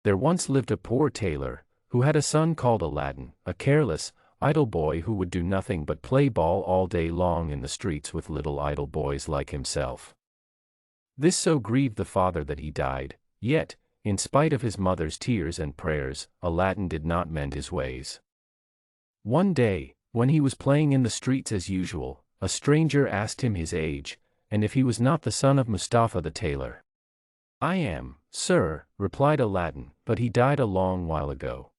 There once lived a poor tailor, who had a son called Alladin, a careless, idle boy who would do nothing but play ball all day long in the streets with little idle boys like himself. This so grieved the father that he died, yet, in spite of his mother's tears and prayers, Alladin did not mend his ways. One day, when he was playing in the streets as usual, a stranger asked him his age, and if he was not the son of Mustafa the tailor. "I am, sir," replied Alladin, "but he died a long while ago."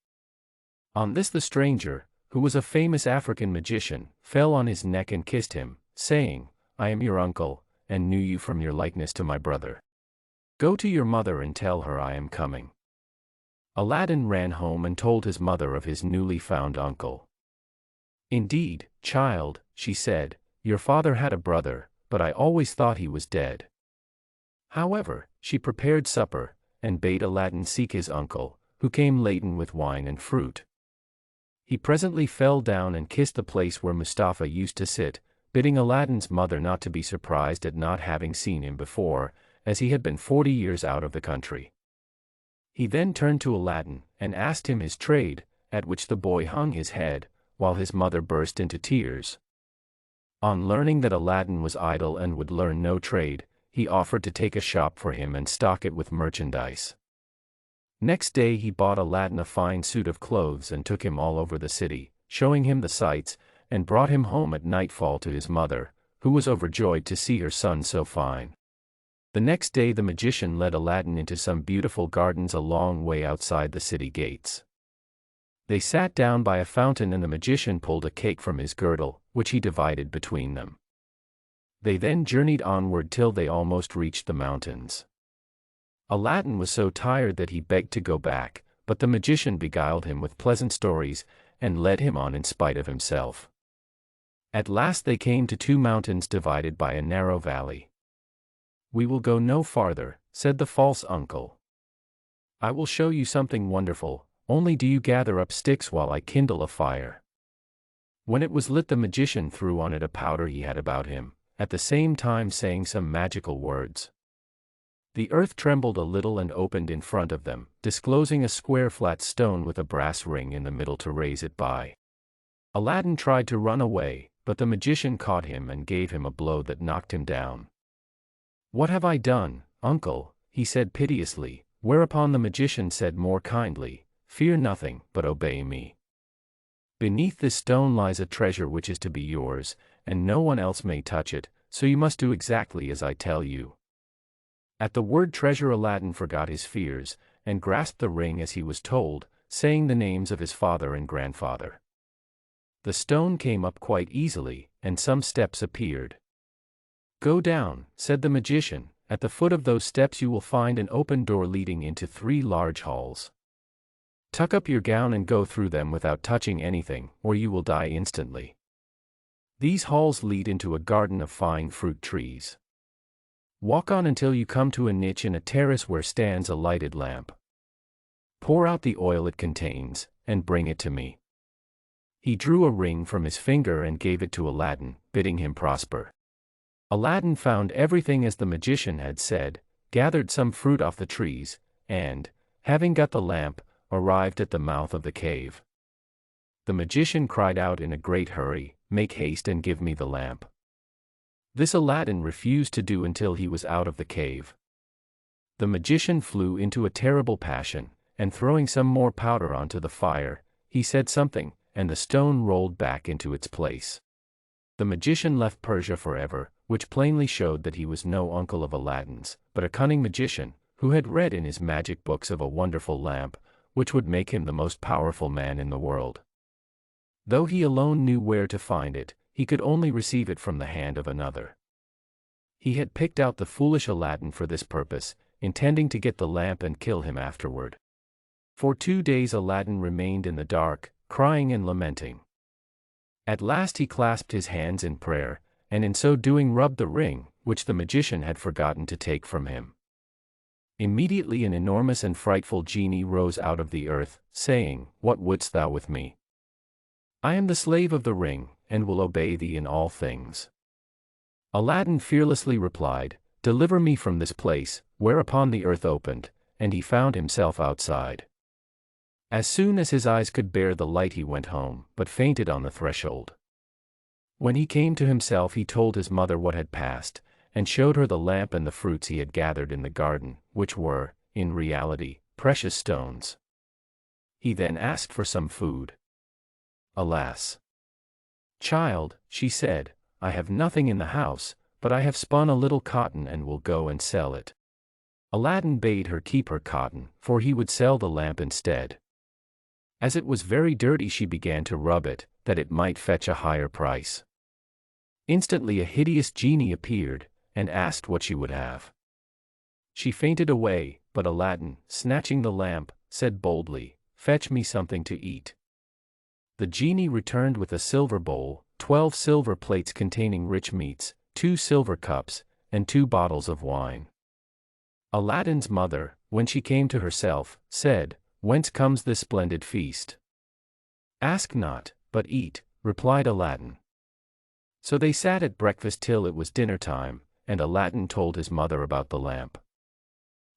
On this the stranger, who was a famous African magician, fell on his neck and kissed him, saying, "I am your uncle, and knew you from your likeness to my brother. Go to your mother and tell her I am coming." Alladin ran home and told his mother of his newly found uncle. "Indeed, child," she said, "your father had a brother, but I always thought he was dead." However, she prepared supper, and bade Alladin seek his uncle, who came laden with wine and fruit. He presently fell down and kissed the place where Mustafa used to sit, bidding Alladin's mother not to be surprised at not having seen him before, as he had been 40 years out of the country. He then turned to Alladin, and asked him his trade, at which the boy hung his head, while his mother burst into tears. On learning that Alladin was idle and would learn no trade, he offered to take a shop for him and stock it with merchandise. Next day he bought Alladin a fine suit of clothes and took him all over the city, showing him the sights, and brought him home at nightfall to his mother, who was overjoyed to see her son so fine. The next day the magician led Alladin into some beautiful gardens a long way outside the city gates. They sat down by a fountain and the magician pulled a cake from his girdle, which he divided between them. They then journeyed onward till they almost reached the mountains. Alladin was so tired that he begged to go back, but the magician beguiled him with pleasant stories, and led him on in spite of himself. At last they came to two mountains divided by a narrow valley. "We will go no farther," said the false uncle. "I will show you something wonderful, only do you gather up sticks while I kindle a fire." When it was lit the magician threw on it a powder he had about him, at the same time saying some magical words. The earth trembled a little and opened in front of them, disclosing a square flat stone with a brass ring in the middle to raise it by. Alladin tried to run away, but the magician caught him and gave him a blow that knocked him down. "What have I done, uncle?" he said piteously, whereupon the magician said more kindly, "Fear nothing, but obey me. Beneath this stone lies a treasure which is to be yours, and no one else may touch it, so you must do exactly as I tell you." At the word treasure Alladin forgot his fears, and grasped the ring as he was told, saying the names of his father and grandfather. The stone came up quite easily, and some steps appeared. "Go down," said the magician, "at the foot of those steps you will find an open door leading into 3 large halls. Tuck up your gown and go through them without touching anything, or you will die instantly. These halls lead into a garden of fine fruit trees. Walk on until you come to a niche in a terrace where stands a lighted lamp. Pour out the oil it contains, and bring it to me." He drew a ring from his finger and gave it to Alladin, bidding him prosper. Alladin found everything as the magician had said, gathered some fruit off the trees, and, having got the lamp, arrived at the mouth of the cave. The magician cried out in a great hurry, "Make haste and give me the lamp." This Alladin refused to do until he was out of the cave. The magician flew into a terrible passion, and throwing some more powder onto the fire, he said something, and the stone rolled back into its place. The magician left Persia forever, which plainly showed that he was no uncle of Alladin's, but a cunning magician, who had read in his magic books of a wonderful lamp, which would make him the most powerful man in the world. Though he alone knew where to find it, he could only receive it from the hand of another. He had picked out the foolish Alladin for this purpose, intending to get the lamp and kill him afterward. For 2 days Alladin remained in the dark, crying and lamenting. At last he clasped his hands in prayer, and in so doing rubbed the ring, which the magician had forgotten to take from him. Immediately an enormous and frightful genie rose out of the earth, saying, "What wouldst thou with me? I am the slave of the ring, and will obey thee in all things." Alladin fearlessly replied, "Deliver me from this place," whereupon the earth opened, and he found himself outside. As soon as his eyes could bear the light he went home, but fainted on the threshold. When he came to himself he told his mother what had passed, and showed her the lamp and the fruits he had gathered in the garden, which were, in reality, precious stones. He then asked for some food. "Alas, child," she said, "I have nothing in the house, but I have spun a little cotton and will go and sell it." Alladin bade her keep her cotton, for he would sell the lamp instead. As it was very dirty she began to rub it, that it might fetch a higher price. Instantly a hideous genie appeared, and asked what she would have. She fainted away, but Alladin, snatching the lamp, said boldly, "Fetch me something to eat." The genie returned with a silver bowl, 12 silver plates containing rich meats, 2 silver cups, and 2 bottles of wine. Alladin's mother, when she came to herself, said, "Whence comes this splendid feast?" "Ask not, but eat," replied Alladin. So they sat at breakfast till it was dinner time, and Alladin told his mother about the lamp.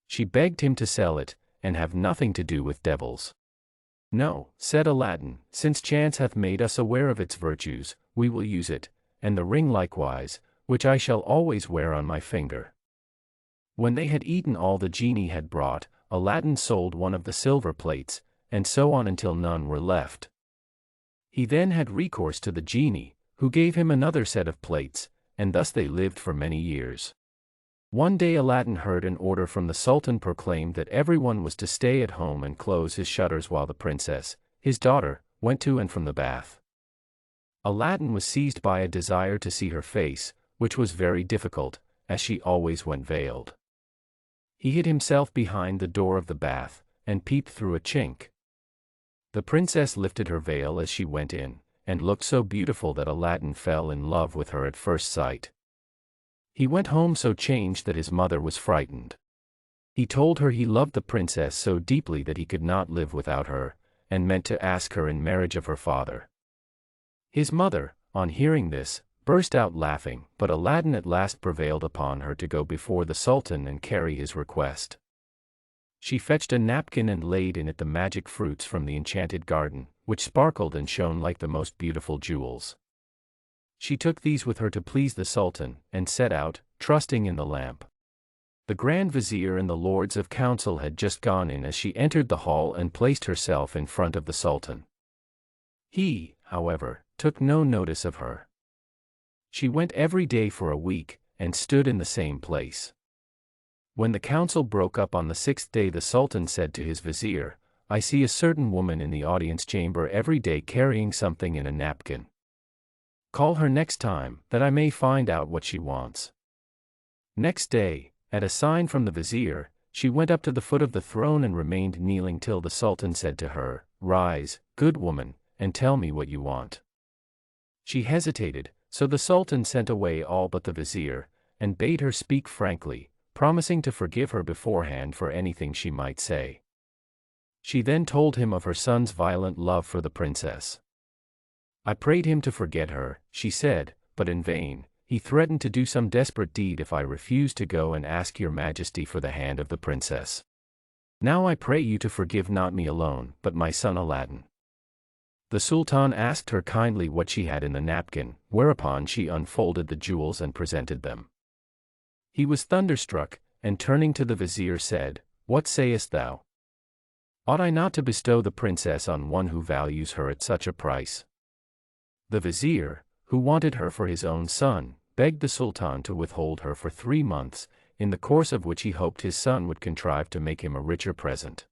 She begged him to sell it, and have nothing to do with devils. "No," said Alladin, "since chance hath made us aware of its virtues, we will use it, and the ring likewise, which I shall always wear on my finger." When they had eaten all the genie had brought, Alladin sold one of the silver plates, and so on until none were left. He then had recourse to the genie, who gave him another set of plates, and thus they lived for many years. One day Alladin heard an order from the Sultan proclaimed that everyone was to stay at home and close his shutters while the princess, his daughter, went to and from the bath. Alladin was seized by a desire to see her face, which was very difficult, as she always went veiled. He hid himself behind the door of the bath, and peeped through a chink. The princess lifted her veil as she went in, and looked so beautiful that Alladin fell in love with her at first sight. He went home so changed that his mother was frightened. He told her he loved the princess so deeply that he could not live without her, and meant to ask her in marriage of her father. His mother, on hearing this, burst out laughing, but Alladin at last prevailed upon her to go before the Sultan and carry his request. She fetched a napkin and laid in it the magic fruits from the enchanted garden, which sparkled and shone like the most beautiful jewels. She took these with her to please the Sultan, and set out, trusting in the lamp. The Grand Vizier and the Lords of Council had just gone in as she entered the hall and placed herself in front of the Sultan. He, however, took no notice of her. She went every day for a week, and stood in the same place. When the council broke up on the 6th day the Sultan said to his vizier, "I see a certain woman in the audience chamber every day carrying something in a napkin. Call her next time, that I may find out what she wants." Next day, at a sign from the vizier, she went up to the foot of the throne and remained kneeling till the Sultan said to her, "Rise, good woman, and tell me what you want." She hesitated, so the Sultan sent away all but the vizier, and bade her speak frankly, promising to forgive her beforehand for anything she might say. She then told him of her son's violent love for the princess. "I prayed him to forget her," she said, "but in vain. He threatened to do some desperate deed if I refused to go and ask your majesty for the hand of the princess. Now I pray you to forgive not me alone, but my son Alladin." The Sultan asked her kindly what she had in the napkin, whereupon she unfolded the jewels and presented them. He was thunderstruck, and turning to the vizier said, "What sayest thou? Ought I not to bestow the princess on one who values her at such a price?" The vizier, who wanted her for his own son, begged the Sultan to withhold her for 3 months, in the course of which he hoped his son would contrive to make him a richer present.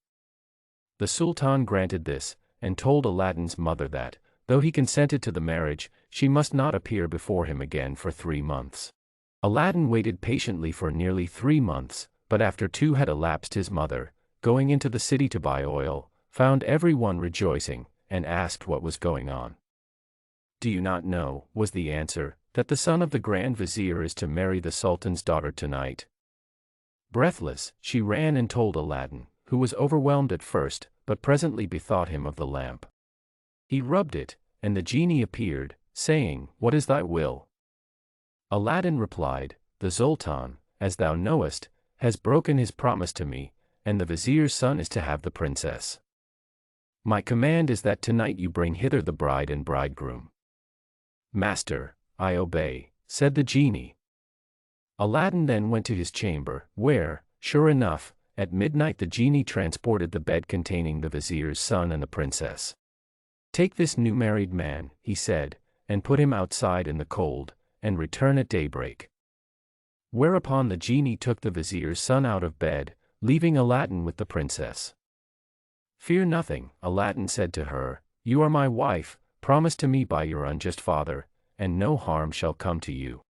The Sultan granted this, and told Alladin's mother that, though he consented to the marriage, she must not appear before him again for 3 months. Alladin waited patiently for nearly 3 months, but after 2 had elapsed his mother, going into the city to buy oil, found everyone rejoicing, and asked what was going on. "Do you not know," was the answer, "that the son of the Grand Vizier is to marry the Sultan's daughter tonight?" Breathless, she ran and told Alladin, who was overwhelmed at first, but presently bethought him of the lamp. He rubbed it, and the genie appeared, saying, "What is thy will?" Alladin replied, "The Sultan, as thou knowest, has broken his promise to me, and the vizier's son is to have the princess. My command is that tonight you bring hither the bride and bridegroom." "Master, I obey," said the genie. Aladdin then went to his chamber, where, sure enough, at midnight the genie transported the bed containing the vizier's son and the princess. "Take this new married man," he said, "and put him outside in the cold, and return at daybreak." Whereupon the genie took the vizier's son out of bed, leaving Aladdin with the princess. "Fear nothing," Aladdin said to her, "you are my wife, promised to me by your unjust father, and no harm shall come to you."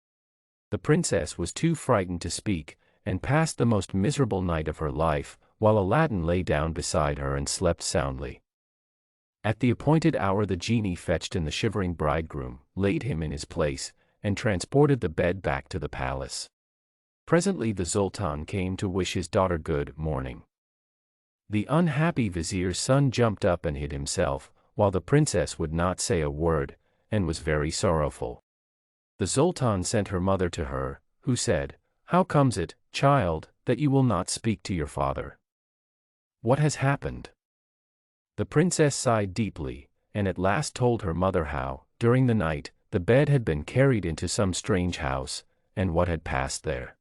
The princess was too frightened to speak, and passed the most miserable night of her life, while Aladdin lay down beside her and slept soundly. At the appointed hour the genie fetched in the shivering bridegroom, laid him in his place, and transported the bed back to the palace. Presently the Sultan came to wish his daughter good morning. The unhappy vizier's son jumped up and hid himself, while the princess would not say a word, and was very sorrowful. The Sultan sent her mother to her, who said, "How comes it, child, that you will not speak to your father? What has happened?" The princess sighed deeply, and at last told her mother how, during the night, the bed had been carried into some strange house, and what had passed there.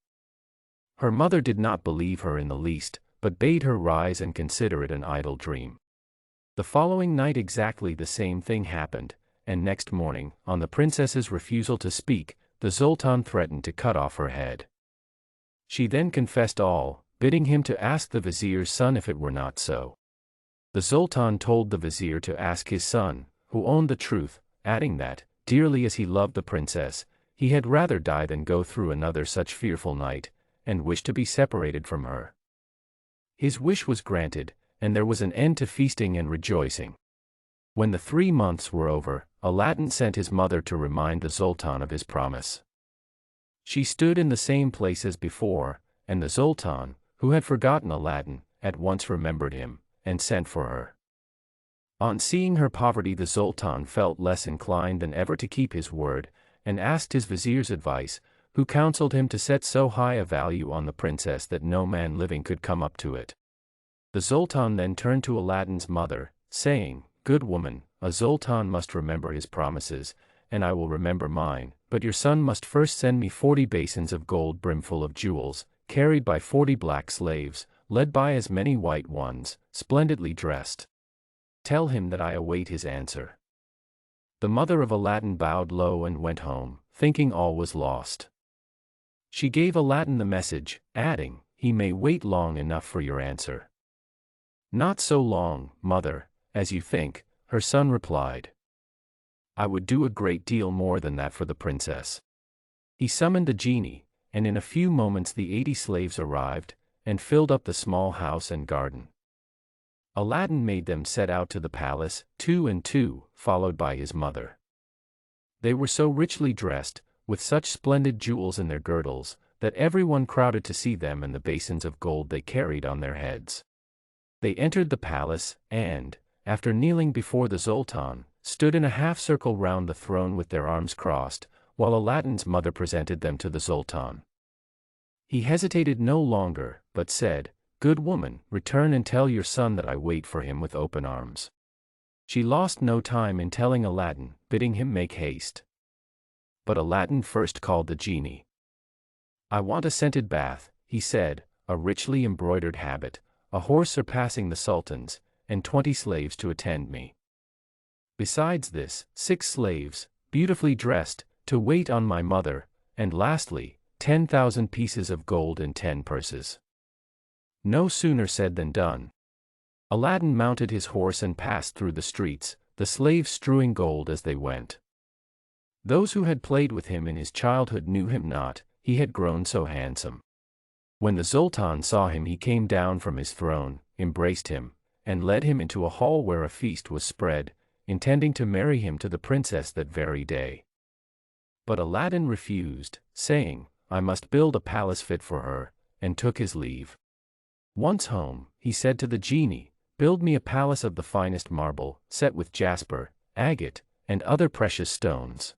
Her mother did not believe her in the least, but bade her rise and consider it an idle dream. The following night exactly the same thing happened, and next morning, on the princess's refusal to speak, the Sultan threatened to cut off her head. She then confessed all, bidding him to ask the vizier's son if it were not so. The Sultan told the vizier to ask his son, who owned the truth, adding that, dearly as he loved the princess, he had rather die than go through another such fearful night, and wished to be separated from her. His wish was granted, and there was an end to feasting and rejoicing. When the 3 months were over, Aladdin sent his mother to remind the Sultan of his promise. She stood in the same place as before, and the Sultan, who had forgotten Aladdin, at once remembered him, and sent for her. On seeing her poverty the Sultan felt less inclined than ever to keep his word, and asked his vizier's advice, who counseled him to set so high a value on the princess that no man living could come up to it. The Sultan then turned to Aladdin's mother, saying, "Good woman, a Sultan must remember his promises, and I will remember mine, but your son must first send me 40 basins of gold brimful of jewels, carried by 40 black slaves, led by as many white ones, splendidly dressed. Tell him that I await his answer." The mother of Aladdin bowed low and went home, thinking all was lost. She gave Aladdin the message, adding, "He may wait long enough for your answer." "Not so long, mother, as you think," her son replied. "I would do a great deal more than that for the princess." He summoned the genie, and in a few moments the 80 slaves arrived, and filled up the small house and garden. Aladdin made them set out to the palace, 2 and 2, followed by his mother. They were so richly dressed, with such splendid jewels in their girdles, that everyone crowded to see them and the basins of gold they carried on their heads. They entered the palace, and, after kneeling before the Sultan, stood in a half-circle round the throne with their arms crossed, while Aladdin's mother presented them to the Sultan. He hesitated no longer, but said, "Good woman, return and tell your son that I wait for him with open arms." She lost no time in telling Aladdin, bidding him make haste. But Aladdin first called the genie. "I want a scented bath," he said, "a richly embroidered habit, a horse surpassing the Sultan's, and 20 slaves to attend me. Besides this, 6 slaves, beautifully dressed, to wait on my mother, and lastly, 10,000 pieces of gold in 10 purses." No sooner said than done. Aladdin mounted his horse and passed through the streets, the slaves strewing gold as they went. Those who had played with him in his childhood knew him not, he had grown so handsome. When the Sultan saw him he came down from his throne, embraced him, and led him into a hall where a feast was spread, intending to marry him to the princess that very day. But Aladdin refused, saying, "I must build a palace fit for her," and took his leave. Once home, he said to the genie, "Build me a palace of the finest marble, set with jasper, agate, and other precious stones.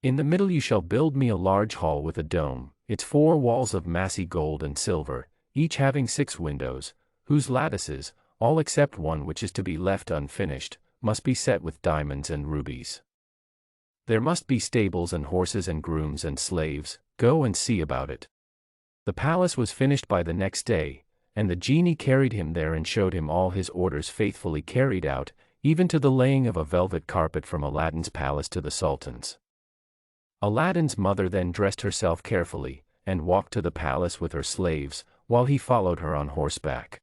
In the middle you shall build me a large hall with a dome, its 4 walls of massy gold and silver, each having 6 windows, whose lattices, all except one which is to be left unfinished, must be set with diamonds and rubies. There must be stables and horses and grooms and slaves. Go and see about it." The palace was finished by the next day, and the genie carried him there and showed him all his orders faithfully carried out, even to the laying of a velvet carpet from Aladdin's palace to the Sultan's. Aladdin's mother then dressed herself carefully, and walked to the palace with her slaves, while he followed her on horseback.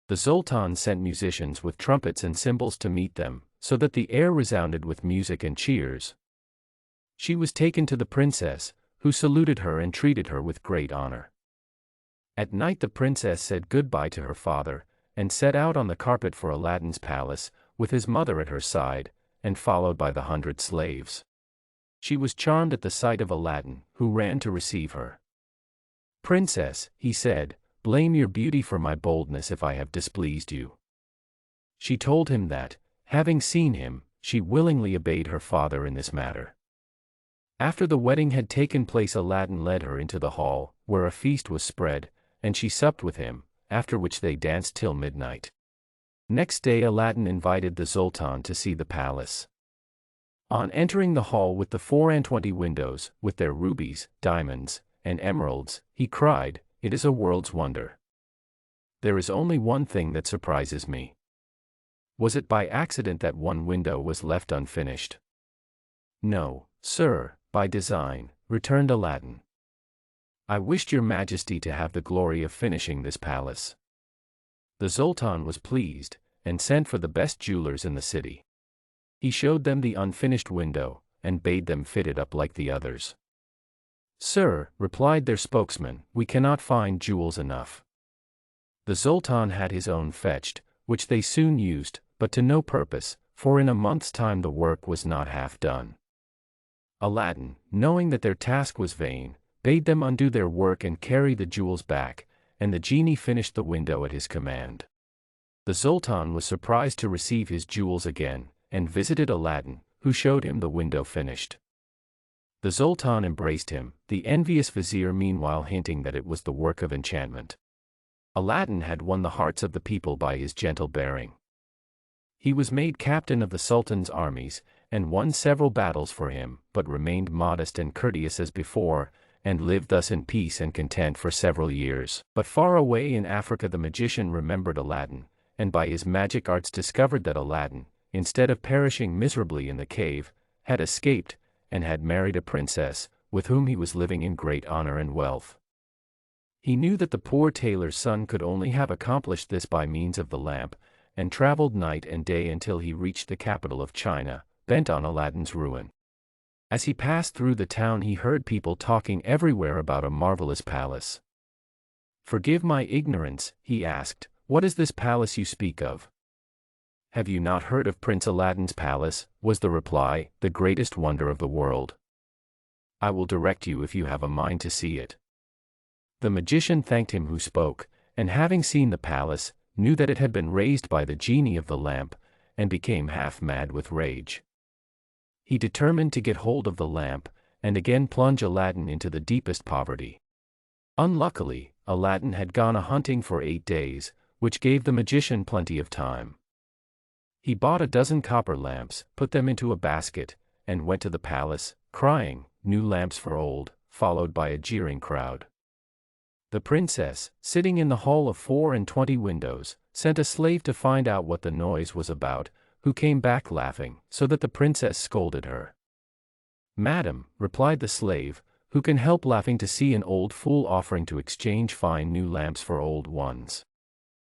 The Sultan sent musicians with trumpets and cymbals to meet them, so that the air resounded with music and cheers. She was taken to the princess, who saluted her and treated her with great honor. At night the princess said goodbye to her father, and set out on the carpet for Aladdin's palace, with his mother at her side, and followed by the 100 slaves. She was charmed at the sight of Aladdin, who ran to receive her. "Princess," he said, "blame your beauty for my boldness if I have displeased you." She told him that, having seen him, she willingly obeyed her father in this matter. After the wedding had taken place, Aladdin led her into the hall, where a feast was spread, and she supped with him, after which they danced till midnight. Next day Aladdin invited the Sultan to see the palace. On entering the hall with the 24 windows, with their rubies, diamonds, and emeralds, he cried, "It is a world's wonder. There is only one thing that surprises me. Was it by accident that one window was left unfinished?" "No, sir, by design," returned Aladdin. "I wished your majesty to have the glory of finishing this palace." The Sultan was pleased, and sent for the best jewelers in the city. He showed them the unfinished window, and bade them fit it up like the others. "Sir," replied their spokesman, "we cannot find jewels enough." The Sultan had his own fetched, which they soon used, but to no purpose, for in a month's time the work was not half done. Aladdin, knowing that their task was vain, bade them undo their work and carry the jewels back, and the genie finished the window at his command. The Sultan was surprised to receive his jewels again, and visited Aladdin, who showed him the window finished. The Sultan embraced him, the envious vizier meanwhile hinting that it was the work of enchantment. Aladdin had won the hearts of the people by his gentle bearing. He was made captain of the Sultan's armies, and won several battles for him, but remained modest and courteous as before, and lived thus in peace and content for several years. But far away in Africa the magician remembered Aladdin, and by his magic arts discovered that Aladdin, instead of perishing miserably in the cave, had escaped, and had married a princess, with whom he was living in great honor and wealth. He knew that the poor tailor's son could only have accomplished this by means of the lamp, and traveled night and day until he reached the capital of China, bent on Aladdin's ruin. As he passed through the town he heard people talking everywhere about a marvelous palace. "Forgive my ignorance," he asked, "what is this palace you speak of?" "Have you not heard of Prince Aladdin's palace?" was the reply, "the greatest wonder of the world. I will direct you if you have a mind to see it." The magician thanked him who spoke, and having seen the palace, knew that it had been raised by the genie of the lamp, and became half mad with rage. He determined to get hold of the lamp, and again plunge Aladdin into the deepest poverty. Unluckily, Aladdin had gone a-hunting for 8 days, which gave the magician plenty of time. He bought 12 copper lamps, put them into a basket, and went to the palace, crying, "New lamps for old," followed by a jeering crowd. The princess, sitting in the hall of 24 windows, sent a slave to find out what the noise was about, who came back laughing, so that the princess scolded her. "Madam," replied the slave, "who can help laughing to see an old fool offering to exchange fine new lamps for old ones?"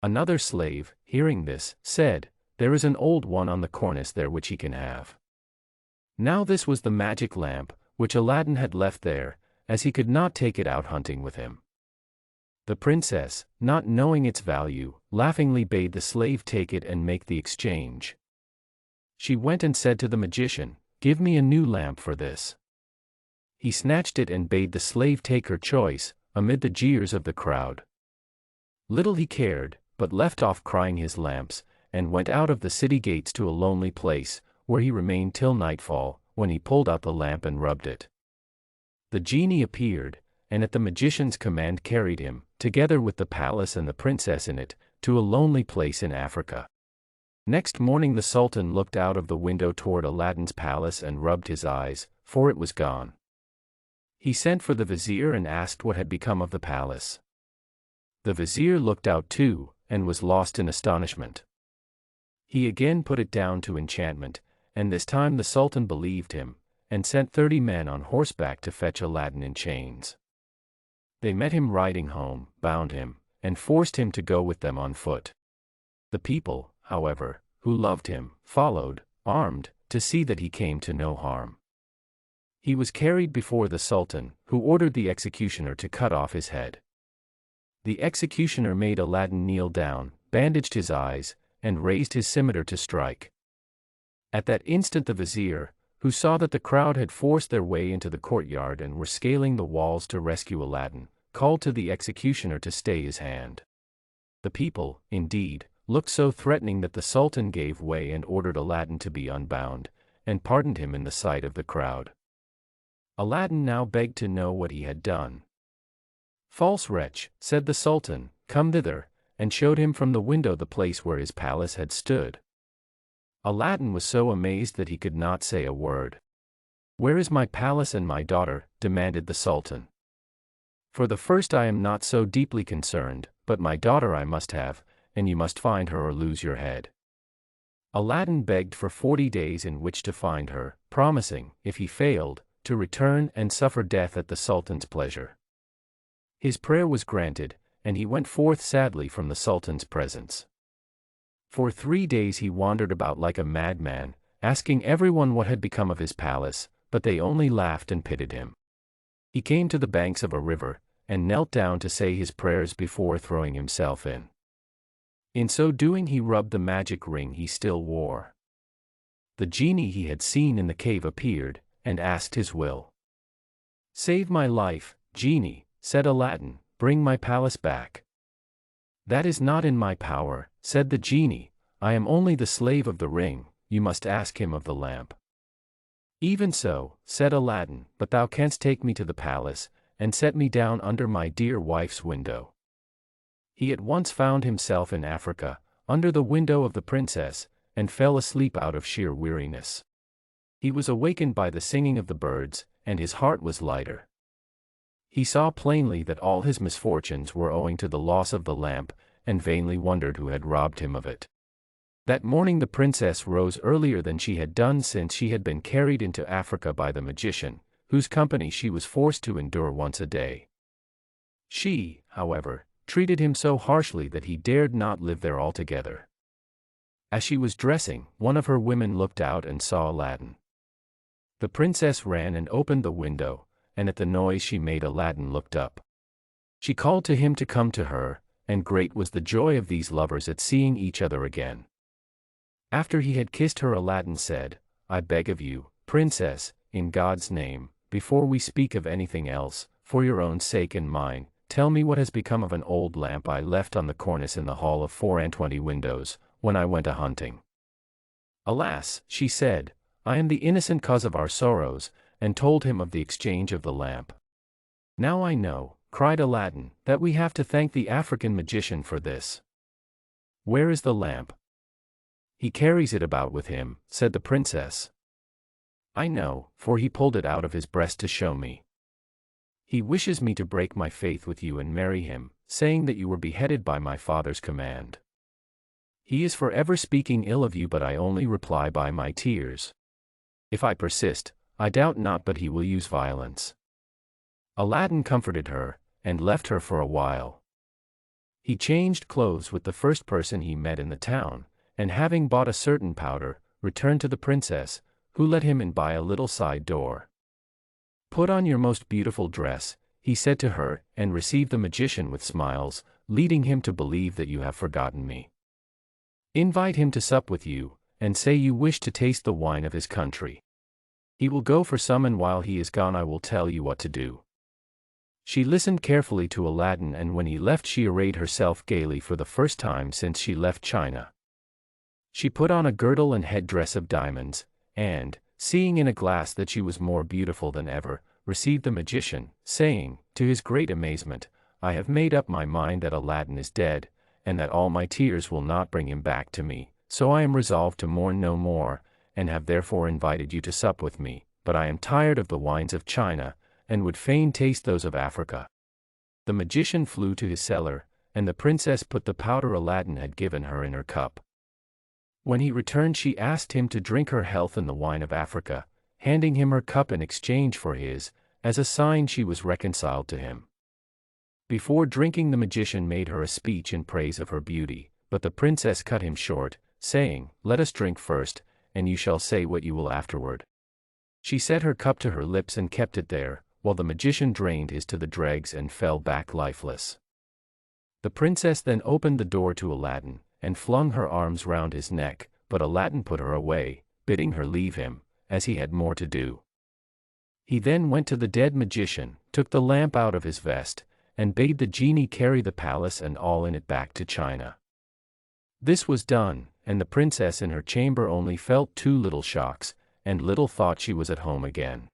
Another slave, hearing this, said, "There is an old one on the cornice there which he can have." Now this was the magic lamp, which Aladdin had left there, as he could not take it out hunting with him. The princess, not knowing its value, laughingly bade the slave take it and make the exchange. She went and said to the magician, "Give me a new lamp for this." He snatched it and bade the slave take her choice, amid the jeers of the crowd. Little he cared, but left off crying his lamps, and went out of the city gates to a lonely place, where he remained till nightfall, when he pulled out the lamp and rubbed it. The genie appeared, and at the magician's command carried him, together with the palace and the princess in it, to a lonely place in Africa. Next morning the Sultan looked out of the window toward Aladdin's palace and rubbed his eyes, for it was gone. He sent for the vizier and asked what had become of the palace. The vizier looked out too, and was lost in astonishment. He again put it down to enchantment, and this time the Sultan believed him, and sent 30 men on horseback to fetch Aladdin in chains. They met him riding home, bound him, and forced him to go with them on foot. The people, however, who loved him, followed, armed, to see that he came to no harm. He was carried before the Sultan, who ordered the executioner to cut off his head. The executioner made Aladdin kneel down, bandaged his eyes, and raised his scimitar to strike. At that instant the vizier, who saw that the crowd had forced their way into the courtyard and were scaling the walls to rescue Aladdin, called to the executioner to stay his hand. The people, indeed, looked so threatening that the Sultan gave way and ordered Aladdin to be unbound, and pardoned him in the sight of the crowd. Aladdin now begged to know what he had done. "False wretch," said the Sultan, "come thither," and showed him from the window the place where his palace had stood. Aladdin was so amazed that he could not say a word. "Where is my palace and my daughter?" demanded the Sultan. "For the first I am not so deeply concerned, but my daughter I must have, and you must find her or lose your head." Aladdin begged for 40 days in which to find her, promising, if he failed, to return and suffer death at the Sultan's pleasure. His prayer was granted, and he went forth sadly from the Sultan's presence. For 3 days he wandered about like a madman, asking everyone what had become of his palace, but they only laughed and pitied him. He came to the banks of a river, and knelt down to say his prayers before throwing himself in. In so doing he rubbed the magic ring he still wore. The genie he had seen in the cave appeared, and asked his will. "Save my life, genie," said Aladdin, "bring my palace back." "That is not in my power," said the genie, "I am only the slave of the ring, you must ask him of the lamp." "Even so," said Aladdin, "but thou canst take me to the palace, and set me down under my dear wife's window." He at once found himself in Africa, under the window of the princess, and fell asleep out of sheer weariness. He was awakened by the singing of the birds, and his heart was lighter. He saw plainly that all his misfortunes were owing to the loss of the lamp, and vainly wondered who had robbed him of it. That morning the princess rose earlier than she had done since she had been carried into Africa by the magician, whose company she was forced to endure once a day. She, however, treated him so harshly that he dared not live there altogether. As she was dressing, one of her women looked out and saw Aladdin. The princess ran and opened the window, and at the noise she made Aladdin looked up. She called to him to come to her, and great was the joy of these lovers at seeing each other again. After he had kissed her, Aladdin said, "I beg of you, princess, in God's name, before we speak of anything else, for your own sake and mine, tell me what has become of an old lamp I left on the cornice in the hall of 24 windows, when I went a-hunting." "Alas," she said, "I am the innocent cause of our sorrows," and told him of the exchange of the lamp. "Now I know," cried Aladdin, "that we have to thank the African magician for this. Where is the lamp?" "He carries it about with him," said the princess. "I know, for he pulled it out of his breast to show me. He wishes me to break my faith with you and marry him, saying that you were beheaded by my father's command. He is forever speaking ill of you, but I only reply by my tears. If I persist, I doubt not but he will use violence." Aladdin comforted her, and left her for a while. He changed clothes with the first person he met in the town, and having bought a certain powder, returned to the princess, who let him in by a little side door. "Put on your most beautiful dress," he said to her, "and receive the magician with smiles, leading him to believe that you have forgotten me. Invite him to sup with you, and say you wish to taste the wine of his country. He will go for some, and while he is gone I will tell you what to do." She listened carefully to Aladdin, and when he left she arrayed herself gaily for the first time since she left China. She put on a girdle and headdress of diamonds, and, seeing in a glass that she was more beautiful than ever, received the magician, saying, to his great amazement, I have made up my mind that Alladin is dead, and that all my tears will not bring him back to me, so I am resolved to mourn no more, and have therefore invited you to sup with me, but I am tired of the wines of China, and would fain taste those of Africa." The magician flew to his cellar, and the princess put the powder Alladin had given her in her cup. When he returned, she asked him to drink her health in the wine of Africa, handing him her cup in exchange for his, as a sign she was reconciled to him. Before drinking, the magician made her a speech in praise of her beauty, but the princess cut him short, saying, "Let us drink first, and you shall say what you will afterward." She set her cup to her lips and kept it there, while the magician drained his to the dregs and fell back lifeless. The princess then opened the door to Alladin, and flung her arms round his neck, but Alladin put her away, bidding her leave him, as he had more to do. He then went to the dead magician, took the lamp out of his vest, and bade the genie carry the palace and all in it back to China. This was done, and the princess in her chamber only felt 2 little shocks, and little thought she was at home again.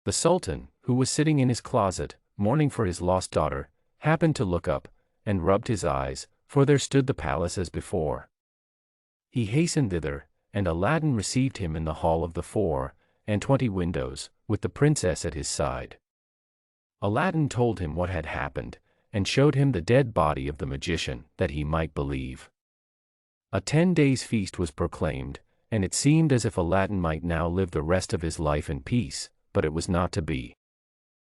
The sultan, who was sitting in his closet, mourning for his lost daughter, happened to look up, and rubbed his eyes, for there stood the palace as before. He hastened thither, and Alladin received him in the hall of the 24 windows, with the princess at his side. Alladin told him what had happened, and showed him the dead body of the magician, that he might believe. A 10 days' feast was proclaimed, and it seemed as if Alladin might now live the rest of his life in peace, but it was not to be.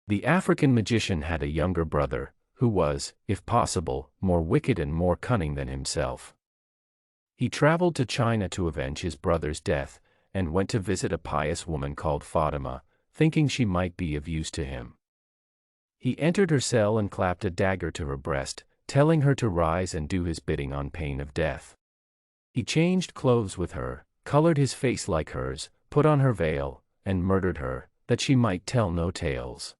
The African magician had a younger brother, who was, if possible, more wicked and more cunning than himself. He traveled to China to avenge his brother's death, and went to visit a pious woman called Fatima, thinking she might be of use to him. He entered her cell and clapped a dagger to her breast, telling her to rise and do his bidding on pain of death. He changed clothes with her, colored his face like hers, put on her veil, and murdered her, that she might tell no tales.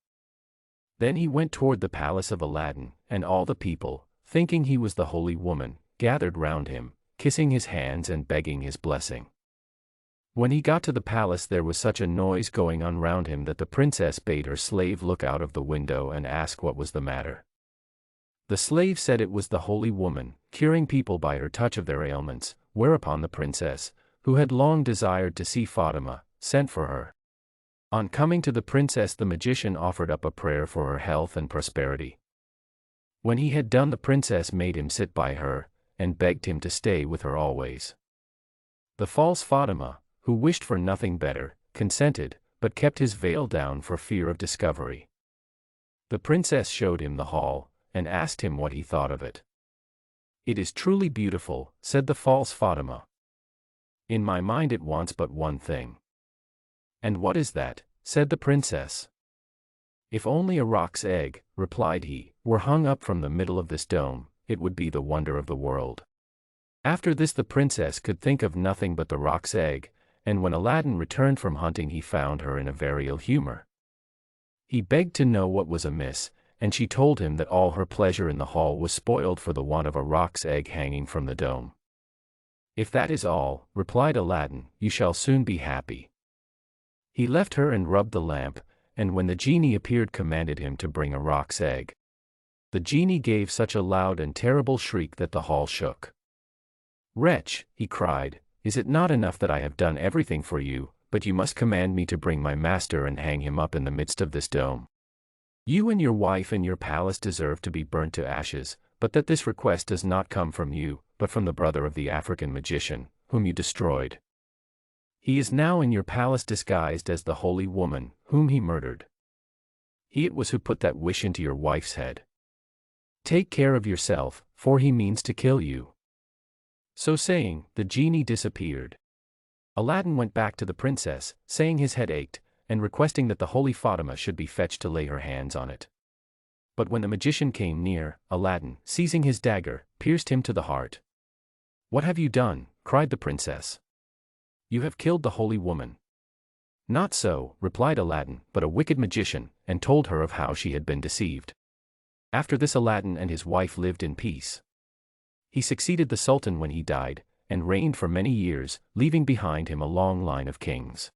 Then he went toward the palace of Alladin, and all the people, thinking he was the holy woman, gathered round him, kissing his hands and begging his blessing. When he got to the palace, there was such a noise going on round him that the princess bade her slave look out of the window and ask what was the matter. The slave said it was the holy woman, curing people by her touch of their ailments, whereupon the princess, who had long desired to see Fatima, sent for her. On coming to the princess, the magician offered up a prayer for her health and prosperity. When he had done, the princess made him sit by her, and begged him to stay with her always. The false Fatima, who wished for nothing better, consented, but kept his veil down for fear of discovery. The princess showed him the hall, and asked him what he thought of it. "It is truly beautiful," said the false Fatima. "In my mind it wants but one thing." "And what is that?" said the princess. "If only a roc's egg," replied he, "were hung up from the middle of this dome, it would be the wonder of the world." After this the princess could think of nothing but the roc's egg, and when Alladin returned from hunting he found her in a very ill humor. He begged to know what was amiss, and she told him that all her pleasure in the hall was spoiled for the want of a roc's egg hanging from the dome. "If that is all," replied Alladin, "you shall soon be happy." He left her and rubbed the lamp, and when the genie appeared commanded him to bring a roc's egg. The genie gave such a loud and terrible shriek that the hall shook. "Wretch," he cried, "is it not enough that I have done everything for you, but you must command me to bring my master and hang him up in the midst of this dome? You and your wife and your palace deserve to be burnt to ashes, but that this request does not come from you, but from the brother of the African magician, whom you destroyed. He is now in your palace disguised as the holy woman, whom he murdered. He it was who put that wish into your wife's head. Take care of yourself, for he means to kill you." So saying, the genie disappeared. Alladin went back to the princess, saying his head ached, and requesting that the holy Fatima should be fetched to lay her hands on it. But when the magician came near, Alladin, seizing his dagger, pierced him to the heart. "What have you done?" cried the princess. "You have killed the holy woman." "Not so," replied Alladin, "but a wicked magician," and told her of how she had been deceived. After this Alladin and his wife lived in peace. He succeeded the Sultan when he died, and reigned for many years, leaving behind him a long line of kings.